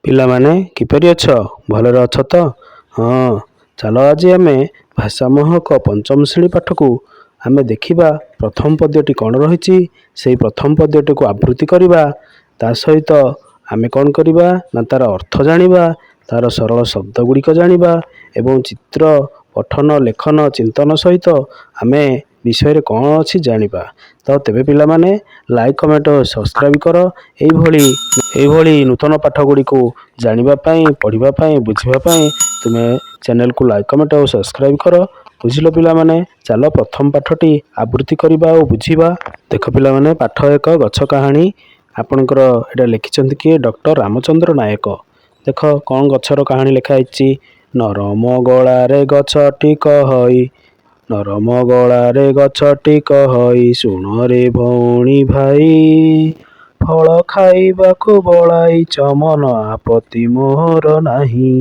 ପିଲାମାନେ କିପରି ଅଛ? ଭଲରେ ଅଛ ତ? ହଁ, ଚାଲ ଆଜି ଆମେ ଭାଷା ମହକ ପଞ୍ଚମ ଶ୍ରେଣୀ ପାଠକୁ ଆମେ ଦେଖିବା ପ୍ରଥମ ପଦ୍ୟଟି କ'ଣ ରହିଛି, ସେହି ପ୍ରଥମ ପଦ୍ୟଟିକୁ ଆବୃତ୍ତି କରିବା। ତା ସହିତ ଆମେ କ'ଣ କରିବା ନା ତାର ଅର୍ଥ ଜାଣିବା, ତାର ସରଳ ଶବ୍ଦ ଗୁଡ଼ିକ ଜାଣିବା ଏବଂ ଚିତ୍ର ପଠନ ଲେଖନ ଚିନ୍ତନ ସହିତ ଆମେ ବିଷୟରେ କ'ଣ ଅଛି ଜାଣିବା। ତ ତେବେ ପିଲାମାନେ ଲାଇକ୍ କମେଣ୍ଟ ଓ ସବସ୍କ୍ରାଇବ୍ କର। ଏଇଭଳି ନୂତନ ପାଠ ଗୁଡ଼ିକୁ ଜାଣିବା ପାଇଁ, ପଢ଼ିବା ପାଇଁ, ବୁଝିବା ପାଇଁ ତୁମେ ଚ୍ୟାନେଲକୁ ଲାଇକ୍ କମେଣ୍ଟ ଓ ସବସ୍କ୍ରାଇବ୍ କର। ବୁଝିଲ ପିଲାମାନେ? ଚାଲ ପ୍ରଥମ ପାଠଟି ଆବୃତ୍ତି କରିବା ଓ ବୁଝିବା। ଦେଖ ପିଲାମାନେ, ପାଠ ଏକ ଗଛ କାହାଣୀ। ଆପଣଙ୍କର ଏଇଟା ଲେଖିଛନ୍ତି କିଏ? ଡକ୍ଟର ରାମଚନ୍ଦ୍ର ନାୟକ। ଦେଖ କ'ଣ ଗଛର କାହାଣୀ ଲେଖା ହେଇଛି। ନରମ ଗଳାରେ ଗଛଟି କହଇ, ନରମ ଗଳାରେ ଗଛଟି କହଇ, ଶୁଣରେ ଭଉଣୀ ଭାଇ, ଫଳ ଖାଇବାକୁ ବଳାଇଛ ମନ, ଆପତ୍ତି ମୋହର ନାହିଁ।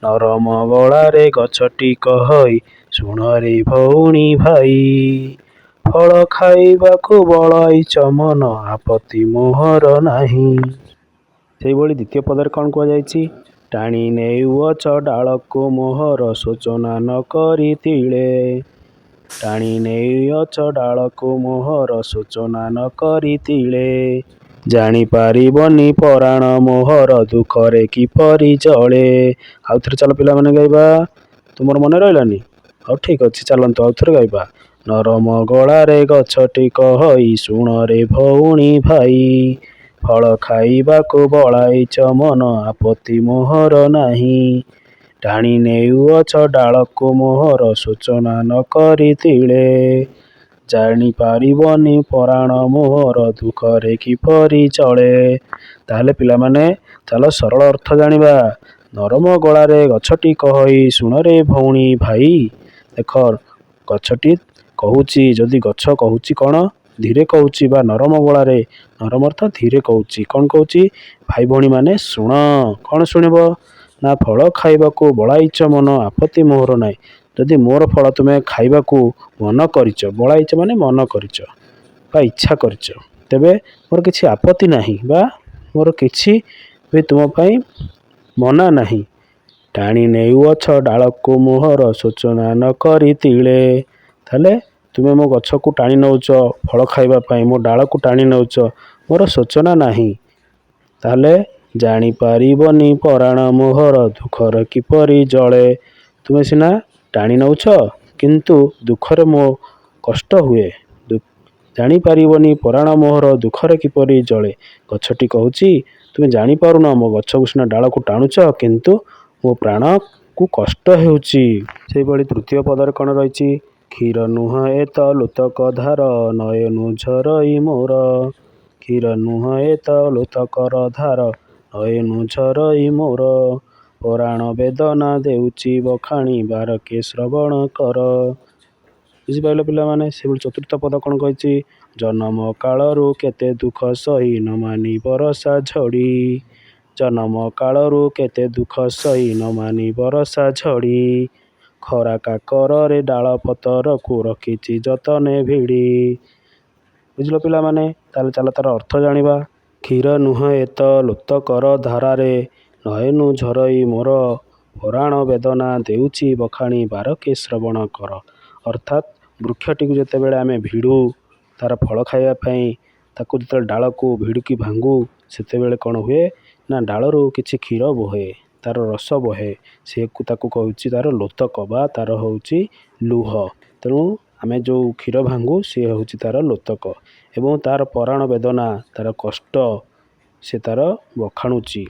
ନରମ ଗଳାରେ ଗଛଟି କହଇ, ଶୁଣରେ ଭଉଣୀ ଭାଇ, ଫଳ ଖାଇବାକୁ ବଳାଇଛ ମନ, ଆପତ୍ତି ମୋହର ନାହିଁ। ସେଇଭଳି ଦ୍ୱିତୀୟ ପଦରେ କ'ଣ କୁହାଯାଇଛି? ଟାଣି ନେଉଅଛ ଡାଳକୁ ମୋହର, ଶୋଚନା ନ କରି ତିଳେ। ଟାଣି ନେଉଅଛ ଡାଳକୁ ମୋହର, ଶୋଚନା ନ କରି ତିଳେ। ଜାଣିପାରିବନି ପରାଣ ମୋହର, ଦୁଃଖରେ କିପରି ଜଳେ। ଆଉଥରେ ଚାଲ ପିଲାମାନେ ଗାଇବା। ତୁମର ମନେ ରହିଲାନି? ହଉ ଠିକ୍ ଅଛି, ଚାଲନ୍ତୁ ଆଉଥରେ ଗାଇବା। ନରମ ଗଳାରେ ଗଛଟି କହଇ, ଶୁଣରେ ଭଉଣୀ ଭାଇ, ଫଳ ଖାଇବାକୁ ବଳାଇଛ ମନ, ଆପତ୍ତି ମୋହର ନାହିଁ। ଟାଣି ନେଉଅଛ ଡାଳକୁ ମୋହର, ଶୋଚନା ନ କରି ତିଳେ। ଜାଣିପାରିବନି ପରାଣ ମୋହର, ଦୁଃଖରେ କିପରି ଚଳେ। ତାହେଲେ ପିଲାମାନେ ଚାଲ ସରଳ ଅର୍ଥ ଜାଣିବା। ନରମ ଗଳାରେ ଗଛଟି କହଇ, ଶୁଣରେ ଭଉଣୀ ଭାଇ। ଦେଖ, ଗଛଟି କହୁଛି, ଯଦି ଗଛ କହୁଛି କ'ଣ ଧୀରେ କହୁଛି ବା ନରମ ଗଳାରେ, ନରମ ଅର୍ଥ ଧୀରେ କହୁଛି। କ'ଣ କହୁଛି? ଭାଇ ଭଉଣୀ ମାନେ ଶୁଣ। କ'ଣ ଶୁଣିବ? ନା ଫଳ ଖାଇବାକୁ ବଳାଇଛ ମନ, ଆପତ୍ତି ମୋହର ନାହିଁ। ଯଦି ମୋର ଫଳ ତୁମେ ଖାଇବାକୁ ମନ କରିଛ, ବଳାଇଛ ମାନେ ମନ କରିଛ ବା ଇଚ୍ଛା କରିଛ, ତେବେ ମୋର କିଛି ଆପତ୍ତି ନାହିଁ ବା ମୋର କିଛି ବି ତୁମ ପାଇଁ ମନା ନାହିଁ। ଟାଣି ନେଉଅଛ ଡାଳକୁ ମୋହର, ଶୋଚନା ନ କରି ତିଳେ। ତାହେଲେ ତୁମେ ମୋ ଗଛକୁ ଟାଣି ନେଉଛ ଫଳ ଖାଇବା ପାଇଁ, ମୋ ଡାଳକୁ ଟାଣି ନେଉଛ, ମୋର ଶୋଚନା ନାହିଁ। ତାହେଲେ ଜାଣିପାରିବନି ପରାଣ ମୋହର, ଦୁଃଖର କିପରି ଜଳେ। ତୁମେ ସିନା ଟାଣି ନେଉଛ କିନ୍ତୁ ଦୁଃଖରେ ମୋ କଷ୍ଟ ହୁଏ। ଜାଣିପାରିବନି ପରାଣ ମୋହର, ଦୁଃଖରେ କିପରି ଜଳେ। ଗଛଟି କହୁଛି, ତୁମେ ଜାଣିପାରୁନ ମୋ ଗଛକୁ ସିନା ଡାଳକୁ ଟାଣୁଛ କିନ୍ତୁ ମୋ ପ୍ରାଣକୁ କଷ୍ଟ ହେଉଛି। ସେହିଭଳି ତୃତୀୟ ପଦରେ କ'ଣ ରହିଛି? କ୍ଷୀର ନୁହଁ ଏ ତ ଲୋତକ ଧାର, ନୟନୁ ଝରଇ ମୋର। କ୍ଷୀର ନୁହଁ ଏ ତ ଲୋତକର ଧାର, ନୟନୁ ଝରଇ ମୋର। ପରାଣ ବେଦନା ଦେଉଛି ବଖାଣି, ବାରକେ ଶ୍ରବଣ କର। ବୁଝିପାରିଲ ପିଲାମାନେ? ସେଭଳି ଚତୁର୍ଥ ପଦ କ'ଣ କହିଛି? ଜନମ କାଳରୁ କେତେ ଦୁଃଖ ସହି, ନ ମାନି ବରଷା ଝଡ଼ି। ଜନମ କାଳରୁ କେତେ ଦୁଃଖ ସହି, ନ ମାନି ବରଷା ଝଡ଼ି। ଖରା କାକରରେ ଡାଳ ପତରକୁ, ରଖିଛି ଯତନେ ଭିଡ଼ି। ବୁଝିଲ ପିଲାମାନେ? ତାହେଲେ ଚାଲ ତାର ଅର୍ଥ ଜାଣିବା। କ୍ଷୀର ନୁହଁ ଏ ତ ଲୋତକର ଧାରାରେ, ନୟନୁ ଝରଇ ମୋର। ପରାଣ ବେଦନା ଦେଉଛି ବଖାଣି, ବାରକେ ଶ୍ରବଣ କର। ଅର୍ଥାତ୍ ବୃକ୍ଷଟିକୁ ଯେତେବେଳେ ଆମେ ଭିଡ଼ୁ ତାର ଫଳ ଖାଇବା ପାଇଁ, ତାକୁ ଯେତେବେଳେ ଡାଳକୁ ଭିଡ଼ିକି ଭାଙ୍ଗୁ, ସେତେବେଳେ କ'ଣ ହୁଏ ନା ଡାଳରୁ କିଛି କ୍ଷୀର ବୋହେ, ତାର ରସ ବୋହେ। ତାକୁ କହୁଛି ତାର ଲୋତକ ବା ତାର ହେଉଛି ଲୁହ। ତେଣୁ ଆମେ ଯେଉଁ କ୍ଷୀର ଭାଙ୍ଗୁ ସିଏ ହେଉଛି ତାର ଲୋତକ ଏବଂ ତାର ପରାଣ ବେଦନା, ତାର କଷ୍ଟ ସେ ତାର ବଖାଣୁଛି।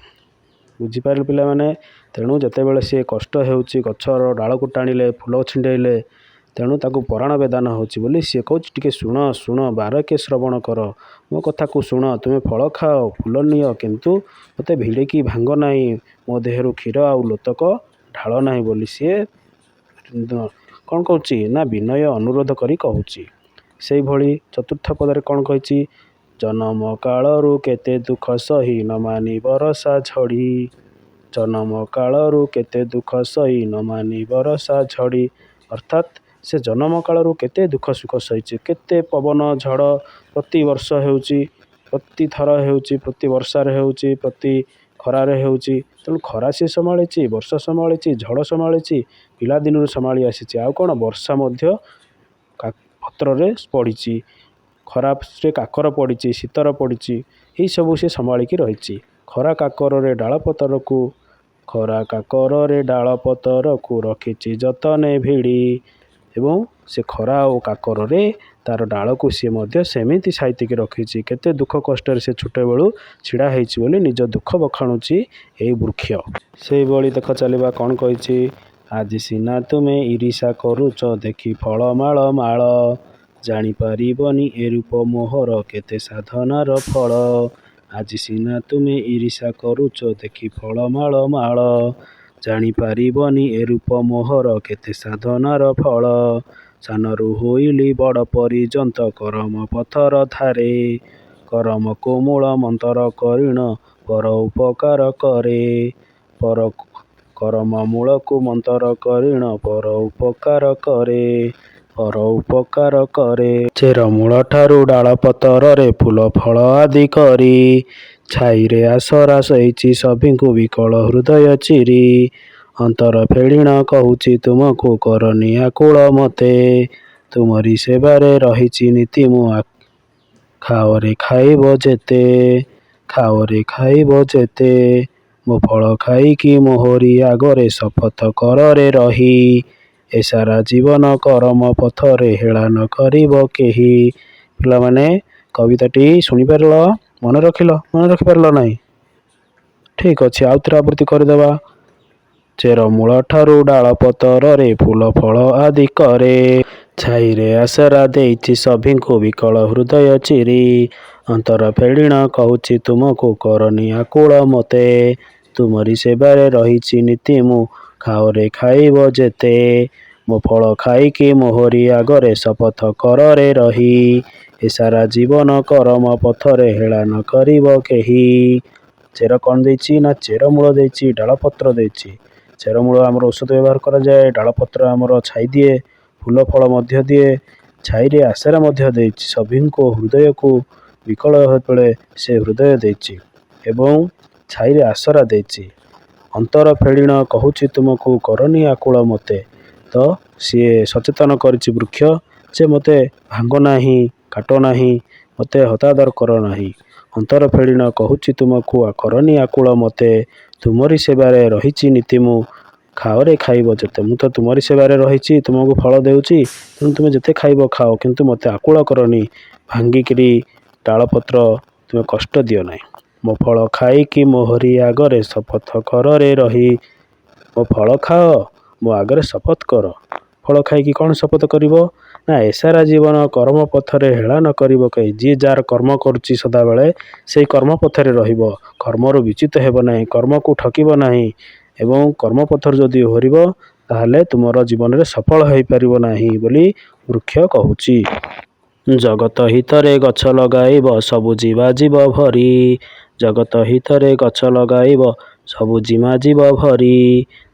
ବୁଝିପାରିଲେ ପିଲାମାନେ? ତେଣୁ ଯେତେବେଳେ ସିଏ କଷ୍ଟ ହେଉଛି, ଗଛର ଡାଳକୁ ଟାଣିଲେ, ଫୁଲ ଛିଣ୍ଡେଇଲେ, ତେଣୁ ତାକୁ ପରାଣ ବେଦନା ହେଉଛି ବୋଲି ସିଏ କହୁଛି, ଟିକେ ଶୁଣ ଶୁଣ, ବାରକେ ଶ୍ରବଣ କର, ମୋ କଥାକୁ ଶୁଣ। ତୁମେ ଫଳ ଖାଅ, ଫୁଲ ନିଅ, କିନ୍ତୁ ମୋତେ ଭିଡ଼ିକି ଭାଙ୍ଗ ନାହିଁ, ମୋ ଦେହରୁ କ୍ଷୀର ଆଉ ଲୋତକ ଢାଳ ନାହିଁ ବୋଲି ସିଏ କ'ଣ କହୁଛି ନା ବିନୟ ଅନୁରୋଧ କରି କହୁଛି। ସେଇଭଳି ଚତୁର୍ଥ ପଦରେ କ'ଣ କହିଛି? ଜନମ କାଳରୁ କେତେ ଦୁଃଖ ସହି, ନ ମାନି ବରଷା ଝଡ଼ି। ଜନମ କାଳରୁ କେତେ ଦୁଃଖ ସହି, ନ ମାନି ବରଷା ଝଡ଼ି। ଅର୍ଥାତ୍ ସେ ଜନମ କାଳରୁ କେତେ ଦୁଃଖ ସୁଖ ସହିଛି, କେତେ ପବନ ଝଡ଼ ପ୍ରତିବର୍ଷ ହେଉଛି, ପ୍ରତି ଥର ହେଉଛି, ପ୍ରତି ବର୍ଷାରେ ହେଉଛି, ପ୍ରତି ଖରାରେ ହେଉଛି। ତେଣୁ ଖରା ସିଏ ସମ୍ଭାଳିଛି, ବର୍ଷା ସମ୍ଭାଳିଛି, ଝଡ଼ ସମ୍ଭାଳିଛି, ପିଲାଦିନରୁ ସମ୍ଭାଳି ଆସିଛି। ଆଉ କ'ଣ ବର୍ଷା ମଧ୍ୟ ପତ୍ରରେ ପଡ଼ିଛି, ଖରାରେ କାକର ପଡ଼ିଛି, ଶୀତର ପଡ଼ିଛି, ଏହିସବୁ ସେ ସମ୍ଭାଳିକି ରହିଛି। ଖରା କାକରରେ ଡାଳପତରକୁ ରଖିଛି ଯତନେ ଭିଡ଼ି। ଏବଂ ସେ ଖରା ଓ କାକରରେ ତା'ର ଡାଳକୁ ସିଏ ମଧ୍ୟ ସେମିତି ସାଇତିକି ରଖିଛି। କେତେ ଦୁଃଖ କଷ୍ଟରେ ସେ ଛୋଟବେଳୁ ଛିଡ଼ା ହେଇଛି ବୋଲି ନିଜ ଦୁଃଖ ବଖାଣୁଛି ଏଇ ବୃକ୍ଷ। ସେଇଭଳି ଦେଖ ଚାଲିବା କ'ଣ କହିଛି, ଆଜି ସିନା ତୁମେ ଈର୍ଷା କରୁଛ ଦେଖି ଫଳମାଳ ମାଳ, ଜାଣିପାରିବନି ଏ ରୂପ ମୋହର କେତେ ସାଧନାର ଫଳ। ଆଜି ସିନା ତୁମେ ଈର୍ଷା କରୁଛ ଦେଖି ଫଳମାଳ ମାଳ, ଜାଣିପାରିବନି ଏ ରୂପ ମୋହର କେତେ ସାଧନାର ଫଳ। ସାନରୁ ହୋଇଲି ବଡ଼ ପର୍ଯ୍ୟନ୍ତ କରମ ପଥର ଧାରେ, କରମ କୋମଳ ମନ୍ତର କରିଣ ପର ଉପକାର କରେ। କରମ ମୂଳକୁ ମନ୍ତର କରିଣ ପର ଉପକାର କରେ। ଚେରମୂଳ ଠାରୁ ଡାଳ ପତରରେ ଫୁଲ ଫଳ ଆଦି କରି, ଛାଇରେ ଆସରା ସହିଛି ସଭିଙ୍କୁ ବିକଳ ହୃଦୟ ଚିରି। ଅନ୍ତର ଫେଡ଼ିଣ କହୁଛି ତୁମକୁ କରନି ଆକୁଳ ମୋତେ, ତୁମରି ସେବାରେ ରହିଛି ନୀତି ମୁଁ ଖାଅରେ ଖାଇବ ଯେତେ। ମୋ ଫଳ ଖାଇକି ମୋହରି ଆଗରେ ଶପଥ କରରେ ରହି, ଏ ସାରା ଜୀବନ କରମ ପଥରେ ହେଳା ନ କରିବ କେହି। ପିଲାମାନେ କବିତାଟି ଶୁଣିପାରିଲ, ମନେ ରଖିପାରିଲ ନାହିଁ? ଠିକ୍ ଅଛି, ଆଉ ଥରେ ଆବୃତ୍ତି କରିଦେବା। ଚେରମୂଳ ଠାରୁ ଡାଳ ପତରରେ ଫୁଲ ଫଳ ଆଦି କରେ, ଛାଇରେ ଆସରା ଦେଇଛି ସଭିଙ୍କୁ ବିକଳ ହୃଦୟ ଚିରି। ଅନ୍ତର ଫେଡ଼ିଣ କହୁଛି ତୁମକୁ କରନି ଆକୁଳ ମୋତେ, ତୁମରି ସେବାରେ ରହିଛି ନୀତି ମୁଁ ଖାଅରେ ଖାଇବ ଯେତେ। ମୋ ଫଳ ଖାଇକି ମୋହରି ଆଗରେ ଶପଥ କରରେ ରହି, ଏ ସାରା ଜୀବନ କରମ ପଥରେ ହେଳା ନ କରିବ କେହି। ଚେର କ'ଣ ଦେଇଛି ନା ଚେରମୂଳ ଦେଇଛି, ଡାଳପତ୍ର ଦେଇଛି। ଚେରମୂଳ ଆମର ଔଷଧ ବ୍ୟବହାର କରାଯାଏ, ଡାଳପତ୍ର ଆମର ଛାଇ ଦିଏ, ଫୁଲ ଫଳ ମଧ୍ୟ ଦିଏ, ଛାଇରେ ଆସରା ମଧ୍ୟ ଦେଇଛି ସଭିଙ୍କ ହୃଦୟକୁ ବିକଳ ବେଳେ ସେ ହୃଦୟ ଦେଇଛି ଏବଂ ଛାଇରେ ଆସରା ଦେଇଛି। ଅନ୍ତର ଫେଡ଼ିଣ କହୁଛି ତୁମକୁ କରନି ଆକୁଳ ମୋତେ, ତ ସିଏ ସଚେତନ କରିଛି ବୃକ୍ଷ ଯେ ମୋତେ ଭାଙ୍ଗ ନାହିଁ, କାଟ ନାହିଁ, ମୋତେ ହତାଦର କର ନାହିଁ। ଅନ୍ତର ଫେଡ଼ିଣ କହୁଛି ତୁମକୁ କରନି ଆକୁଳ ମୋତେ, ତୁମରି ସେବାରେ ରହିଛି ନୀତି ମୁଁ ଖାଅରେ ଖାଇବ ଯେତେ। ମୁଁ ତ ତୁମରି ସେବାରେ ରହିଛି, ତୁମକୁ ଫଳ ଦେଉଛି, ତେଣୁ ତୁମେ ଯେତେ ଖାଇବ ଖାଅ, କିନ୍ତୁ ମୋତେ ଆକୁଳ କରନି, ଭାଙ୍ଗିକିରି ଡାଳପତ୍ର ତୁମେ କଷ୍ଟ ଦିଅ ନାହିଁ। ମୋ ଫଳ ଖାଇକି ମୋହରି ଆଗରେ ଶପଥ କରରେ ରହି, ମୋ ଫଳ ଖାଅ, ମୋ ଆଗରେ ଶପଥ କର। ଫଳ ଖାଇକି କ'ଣ ଶପଥ କରିବ ନା ଏ ସାରା ଜୀବନ କର୍ମ ପଥରେ ହେଳା ନ କରିବ କେହି। ଯିଏ ଯାହାର କର୍ମ କରୁଛି ସଦାବେଳେ ସେଇ କର୍ମ ପଥରେ ରହିବ, କର୍ମରୁ ବିଚ୍ୟୁତ ହେବ ନାହିଁ, କର୍ମକୁ ଠକିବ ନାହିଁ ଏବଂ କର୍ମପଥରୁ ଯଦି ଓହରିବ ତାହେଲେ ତୁମର ଜୀବନରେ ସଫଳ ହୋଇପାରିବ ନାହିଁ ବୋଲି ବୃକ୍ଷ କହୁଛି। ଜଗତ ହିତରେ ଗଛ ଲଗାଇବ ସବୁ ଜୀବା ଜୀବ ଭରି, ଜଗତ ହିତରେ ଗଛ ଲଗାଇବ ସବୁ ଜୀମା ଜୀବ ଭରି।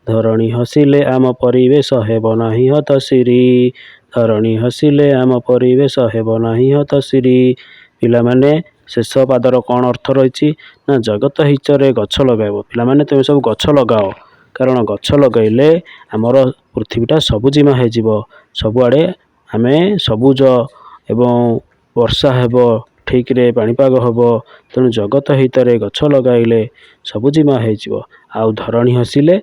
ଧରଣୀ ହସିଲେ ଆମ ପରିବେଶ ହେବ ନାହିଁ ହତଶିରି, ଧରଣୀ ହସିଲେ ଆମ ପରିବେଶ ହେବ ନାହିଁ ହତଶିରି। ପିଲାମାନେ ଶେଷ ପାଦର କ'ଣ ଅର୍ଥ ରହିଛି ନା ଜଗତ ହିତରେ ଗଛ ଲଗାଇବ। ପିଲାମାନେ ତୁମେ ସବୁ ଗଛ ଲଗାଅ, କାରଣ ଗଛ ଲଗାଇଲେ ଆମର ପୃଥିବୀଟା ସବୁଜିମା ହେଇଯିବ, ସବୁଆଡ଼େ ଆମେ ସବୁଜ ଏବଂ ବର୍ଷା ହେବ, ଠିକରେ ପାଣିପାଗ ହେବ। ତେଣୁ ଜଗତ ହିତରେ ଗଛ ଲଗାଇଲେ ସବୁଜିମା ହେଇଯିବ। ଆଉ ଧରଣୀ ହସିଲେ,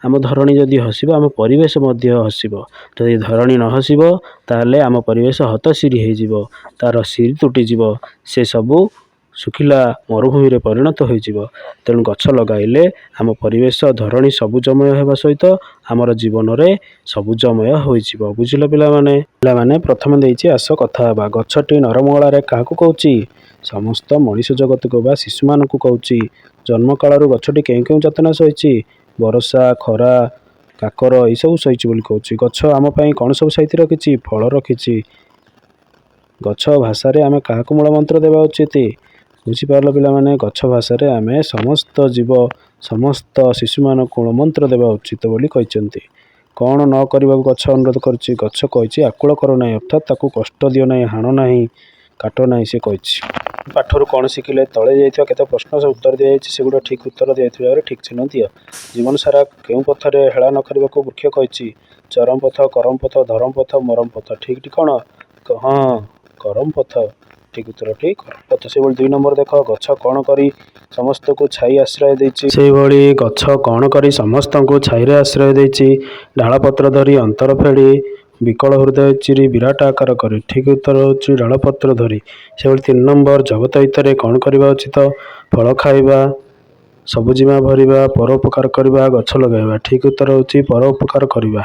ଆମ ଧରଣୀ ଯଦି ହସିବ ଆମ ପରିବେଶ ମଧ୍ୟ ହସିବ। ଯଦି ଧରଣୀ ନ ହସିବ ତାହେଲେ ଆମ ପରିବେଶ ହତଶିରି ହେଇଯିବ, ତା'ର ଶିରି ତୁଟିଯିବ, ସେ ସବୁ ଶୁଖିଲା ମରୁଭୂମିରେ ପରିଣତ ହୋଇଯିବ। ତେଣୁ ଗଛ ଲଗାଇଲେ ଆମ ପରିବେଶ ଧରଣୀ ସବୁଜମୟ ହେବା ସହିତ ଆମର ଜୀବନରେ ସବୁଜମୟ ହୋଇଯିବ। ବୁଝିଲ ପିଲାମାନେ? ପିଲାମାନେ ପ୍ରଥମେ ଦେଇଛି ଆସ କଥା ହେବା। ଗଛଟି ନରମଙ୍ଗଳାରେ କାହାକୁ କହୁଛି? ସମସ୍ତ ମଣିଷ ଜଗତକୁ ବା ଶିଶୁମାନଙ୍କୁ କହୁଛି। ଜନ୍ମ କାଳରୁ ଗଛଟି କେଉଁ କେଉଁ ଯାତନା ସହିଛି? ବର୍ଷା, ଖରା, କାକର ଏସବୁ ସହିଛି ବୋଲି କହୁଛି। ଗଛ ଆମ ପାଇଁ କ'ଣ ସବୁ ସାଇତି ରଖିଛି? ଫଳ ରଖିଛି। ଗଛ ଭାଷାରେ ଆମେ କାହାକୁ ମୂଳ ମନ୍ତ୍ର ଦେବା ଉଚିତ? ବୁଝିପାରିଲ ପିଲାମାନେ? ଗଛ ଭାଷାରେ ଆମେ ସମସ୍ତ ଜୀବ, ସମସ୍ତ ଶିଶୁମାନଙ୍କୁ ମୂଳ ମନ୍ତ୍ର ଦେବା ଉଚିତ ବୋଲି କହିଛନ୍ତି। କ'ଣ ନ କରିବାକୁ ଗଛ ଅନୁରୋଧ କରୁଛି? ଗଛ କହିଛି ଆକୁଳ କର ନାହିଁ, ଅର୍ଥାତ୍ ତାକୁ କଷ୍ଟ ଦିଅ ନାହିଁ, ହାଣ ନାହିଁ, କାଟ ନାହିଁ, ସେ କହିଛି। ପାଠରୁ କ'ଣ ଶିଖିଲେ? ତଳେ ଯାଇଥିବା କେତେ ପ୍ରଶ୍ନର ଉତ୍ତର ଦିଆଯାଇଛି, ସେଗୁଡ଼ିକ ଠିକ୍ ଉତ୍ତର ଦିଆଯାଇଥିବାରୁ ଠିକ୍ ଚିହ୍ନ ଦିଅ। ଜୀବନ ସାରା କେଉଁ ପଥରେ ହେଳା ନ କରିବାକୁ ବୃକ୍ଷ କହିଛି? ଚରମ ପଥ, କରମ ପଥ, ଧରମ ପଥ, ମରମ ପଥ। ଠିକ୍ଟି କ'ଣ? ହଁ, କରମ ପଥ। ଠିକ୍ ଉତ୍ତରଟି କରମ ପଥ। ସେହିଭଳି 2 ନମ୍ବର ଦେଖ। ଗଛ କ'ଣ କରି ସମସ୍ତଙ୍କୁ ଛାଇ ଆଶ୍ରୟ ଦେଇଛି? ସେହିଭଳି ଗଛ କ'ଣ କରି ସମସ୍ତଙ୍କୁ ଛାଇରେ ଆଶ୍ରୟ ଦେଇଛି? ଡାଳପତ୍ର ଧରି, ଅନ୍ତର ଫେଡ଼ି, ବିକଳ ହୃଦୟ ଚିରି, ବିରାଟ ଆକାର କରି। ଠିକ୍ ଉତ୍ତର ହେଉଛି ଡାଳପତ୍ର ଧରି। ସେହିଭଳି 3 ନମ୍ବର। ଜଗତ ହିତରେ କ'ଣ କରିବା ଉଚିତ? ଫଳ ଖାଇବା, ସବୁଜିମା ଭରିବା, ପରୋପକାର କରିବା, ଗଛ ଲଗାଇବା। ଠିକ୍ ଉତ୍ତର ହେଉଛି ପରୋପକାର କରିବା।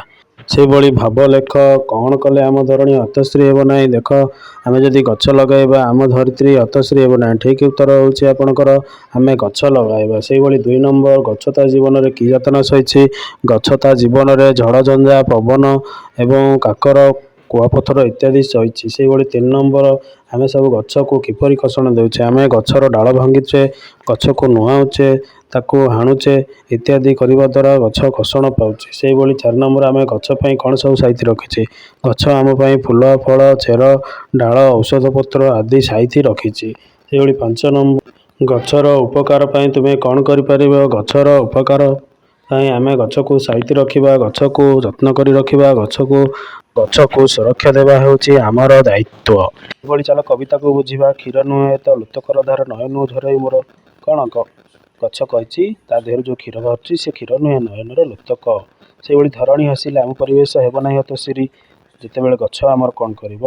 ସେହିଭଳି ଭାବ ଲେଖ। କ'ଣ କଲେ ଆମ ଧରଣୀ ହତଶ୍ରୀ ହେବ ନାହିଁ? ଦେଖ, ଆମେ ଯଦି ଗଛ ଲଗାଇବା ଆମ ଧରିତ୍ରୀ ହତଶ୍ରୀ ହେବ ନାହିଁ। ଠିକ୍ ଉତ୍ତର ହେଉଛି ଆପଣଙ୍କର ଆମେ ଗଛ ଲଗାଇବା। ସେହିଭଳି 2 ନମ୍ବର। ଗଛ ତା ଜୀବନରେ କି ଯାତନା ସହିଛି? ଗଛ ତା ଜୀବନରେ ଝଡ଼ଝଞ୍ଜା, ପବନ ଏବଂ କାକର, କୁଆପଥର ଇତ୍ୟାଦି ସହିଛି। ସେହିଭଳି 3 ନମ୍ବର। ଆମେ ସବୁ ଗଛକୁ କିପରି କଷଣ ଦେଉଛେ? ଆମେ ଗଛର ଡାଳ ଭାଙ୍ଗୁଛେ, ଗଛକୁ ନୁଆଉଛେ, ତାକୁ ହାଣୁଛେ ଇତ୍ୟାଦି କରିବା ଦ୍ୱାରା ଗଛ କଷଣ ପାଉଛି। ସେହିଭଳି 4 ନମ୍ବର। ଆମେ ଗଛ ପାଇଁ କ'ଣ ସବୁ ସାଇତି ରଖିଛେ? ଗଛ ଆମ ପାଇଁ ଫୁଲ, ଫଳ, ଚେର, ଡାଳ, ଔଷଧ ପତ୍ର ଆଦି ସାଇତି ରଖିଛି। ସେହିଭଳି 5 ନମ୍ବର। ଗଛର ଉପକାର ପାଇଁ ତୁମେ କ'ଣ କରିପାରିବ? ଗଛର ଉପକାର ପାଇଁ ଆମେ ଗଛକୁ ସାଇତି ରଖିବା, ଗଛକୁ ଯତ୍ନ କରି ରଖିବା, ଗଛକୁ ସୁରକ୍ଷା ଦେବା ହେଉଛି ଆମର ଦାୟିତ୍ୱ। ଏଭଳି ଚାଲ କବିତାକୁ ବୁଝିବା। କ୍ଷୀର ନୁହେଁ ତ ଲୋତକର ଧାର, ନୟନରୁ ଝରାଇ ମୋର। କ'ଣ ଗଛ କହିଛି? ତା ଦେହରୁ ଯେଉଁ କ୍ଷୀର ବାହାରୁଛି ସେ କ୍ଷୀର ନୁହେଁ, ନୟନର ଲୋତକ। ସେହିଭଳି ଧରଣୀ ହସିଲେ ଆମ ପରିବେଶ ହେବ ନାହିଁ ହତଶ୍ରୀ। ଯେତେବେଳେ ଗଛ ଆମର କ'ଣ କରିବ?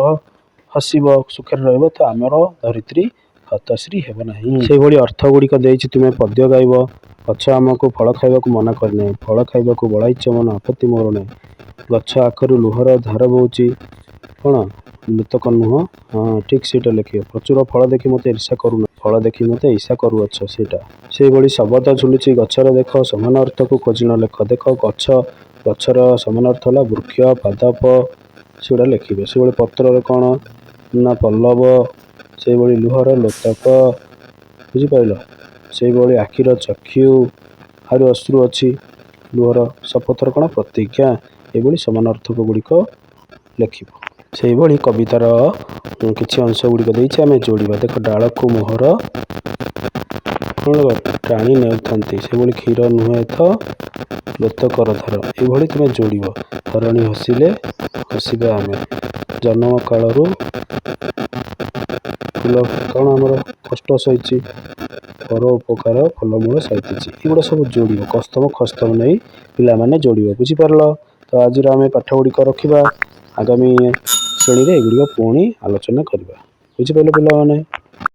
ହସିବ, ସୁଖରେ ରହିବ, ତ ଆମର ଧରିତ୍ରୀ ହତଶ୍ରୀ ହେବ ନାହିଁ। ସେହିଭଳି ଅର୍ଥ ଗୁଡ଼ିକ ଦେଇଛି, ତୁମେ ପଦ୍ୟ ଗାଇବ। ଗଛ ଆମକୁ ଫଳ ଖାଇବାକୁ ମନା କରିନାହିଁ, ଫଳ ଖାଇବାକୁ ବଳାଇଛ ମନ, ଆପତ୍ତି ମୋର ନାହିଁ। ଗଛ ଆଖରୁ ଲୁହର ଧାର ବହୁଛି, କ'ଣ ଲୋତକ ନୁହଁ? ହଁ, ଠିକ୍ ସେଇଟା ଲେଖିବ। ପ୍ରଚୁର ଫଳ ଦେଖି ମୋତେ ଈର୍ଷା କରୁନ, ଫଳ ଦେଖି ମୋତେ ଈର୍ଷା କରୁଅଛ ସେଇଟା। ସେହିଭଳି ଶବଦ ଝୁଲୁଛି ଗଛରେ ଦେଖ, ସମାନ ଅର୍ଥକୁ ଖୋଜି ନ ଲେଖ। ଦେଖ, ଗଛର ସମାନ ଅର୍ଥ ହେଲା ବୃକ୍ଷ, ପାଦପ, ସେଗୁଡ଼ା ଲେଖିବେ। ସେହିଭଳି ପତ୍ରରେ କ'ଣ ନା ପଲ୍ଲବ, ସେହିଭଳି ଲୁହର ଲୋତକ, ବୁଝିପାରିଲ? ସେହିଭଳି ଆଖିର ଚକ୍ଷୁ, ହାରୁ ଅଶ୍ରୁ ଅଛି, ଲୁହର ଶପଥର କ'ଣ ପ୍ରତିଜ୍ଞା। ଏଭଳି ସମାନ ଅର୍ଥକ ଗୁଡ଼ିକ ଲେଖିବ। ସେହିଭଳି କବିତାର କିଛି ଅଂଶ ଗୁଡ଼ିକ ଦେଇଛି, ଆମେ ଯୋଡ଼ିବା। ଦେଖ, ଡାଳକୁ ମୋହର ଟାଣି ନେଉଥାନ୍ତି, ସେଭଳି କ୍ଷୀର ନୁହେଁ ତ ଲୋତକର ଧାର। ଏଭଳି ତୁମେ ଯୋଡ଼ିବ। ଧରଣୀ ହସିଲେ ହସିବା ଆମେ, ଜନ୍ମ କାଳରୁ ଫୁଲ କ'ଣ ଆମର କଷ୍ଟ ସହିଛି, ପର ଉପକାର ଫଳମୂଳ ସାଇତିଛି। ଏଗୁଡ଼ା ସବୁ ଯୋଡ଼ିବ, କସ୍ତମ ଖସ୍ତମ ନେଇ ପିଲାମାନେ ଯୋଡ଼ିବ। ବୁଝିପାରିଲ? ତ ଆଜିର ଆମେ ପାଠ ଗୁଡ଼ିକ ରଖିବା, ଆଗାମୀ ଶ୍ରେଣୀରେ ଏଗୁଡ଼ିକ ପୁଣି ଆଲୋଚନା କରିବା। ବୁଝିପାରିଲ ପିଲାମାନେ?